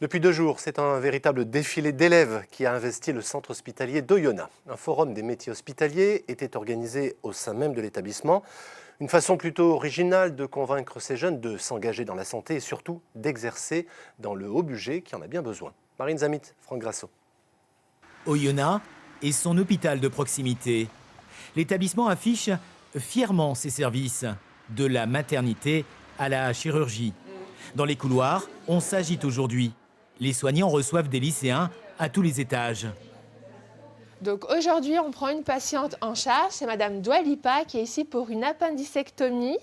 Depuis 2 jours, c'est un véritable défilé d'élèves qui a investi le centre hospitalier d'Oyonnax. Un forum des métiers hospitaliers était organisé au sein même de l'établissement. Une façon plutôt originale de convaincre ces jeunes de s'engager dans la santé et surtout d'exercer dans le haut budget qui en a bien besoin. Marine Zamit, Franck Grasso. Oyonnax est son hôpital de proximité. L'établissement affiche fièrement ses services, de la maternité à la chirurgie. Dans les couloirs, on s'agite aujourd'hui. Les soignants reçoivent des lycéens à tous les étages. Donc aujourd'hui, on prend une patiente en charge, c'est Madame Doualipa qui est ici pour une appendicectomie.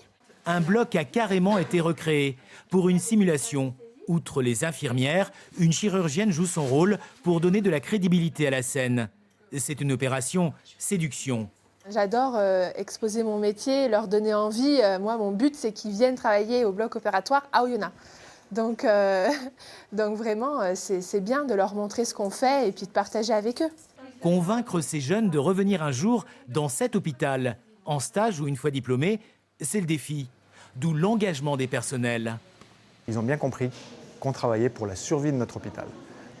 Un bloc a carrément été recréé pour une simulation. Outre les infirmières, une chirurgienne joue son rôle pour donner de la crédibilité à la scène. C'est une opération séduction. J'adore exposer mon métier, leur donner envie. Moi, mon but, c'est qu'ils viennent travailler au bloc opératoire à Oyonnax. Donc vraiment, c'est bien de leur montrer ce qu'on fait et puis de partager avec eux. Convaincre ces jeunes de revenir un jour dans cet hôpital, en stage ou une fois diplômés, c'est le défi. D'où l'engagement des personnels. Ils ont bien compris qu'on travaillait pour la survie de notre hôpital.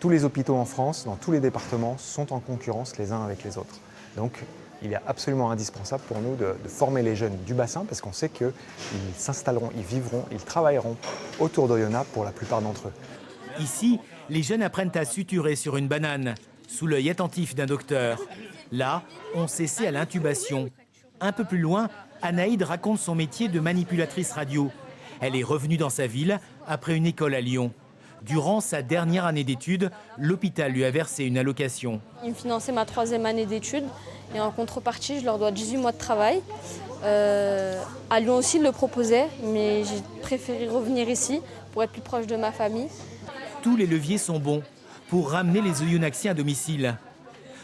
Tous les hôpitaux en France, dans tous les départements, sont en concurrence les uns avec les autres. Donc, il est absolument indispensable pour nous de former les jeunes du bassin parce qu'on sait qu'ils s'installeront, ils vivront, ils travailleront autour d'Oyonnax pour la plupart d'entre eux. Ici, les jeunes apprennent à suturer sur une banane, sous l'œil attentif d'un docteur. Là, on s'essaie à l'intubation. Un peu plus loin, Anaïde raconte son métier de manipulatrice radio. Elle est revenue dans sa ville après une école à Lyon. Durant sa dernière année d'études, l'hôpital lui a versé une allocation. Ils me finançaient ma 3e année d'études et en contrepartie, je leur dois 18 mois de travail. À Lyon aussi, ils le proposaient, mais j'ai préféré revenir ici pour être plus proche de ma famille. Tous les leviers sont bons pour ramener les Oyonnaxiens à domicile.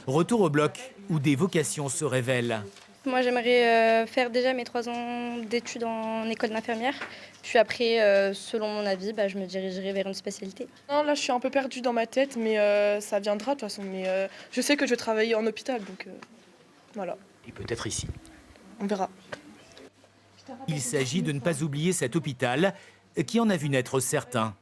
Retour au bloc où des vocations se révèlent. Moi, j'aimerais faire déjà mes 3 ans d'études en école d'infirmière. Puis après, selon mon avis, je me dirigerai vers une spécialité. Non, là, je suis un peu perdue dans ma tête, mais ça viendra de toute façon. Mais je sais que je vais travailler en hôpital, donc voilà. Et peut-être ici. On verra. Il s'agit de ne pas oublier cet hôpital qui en a vu naître certains.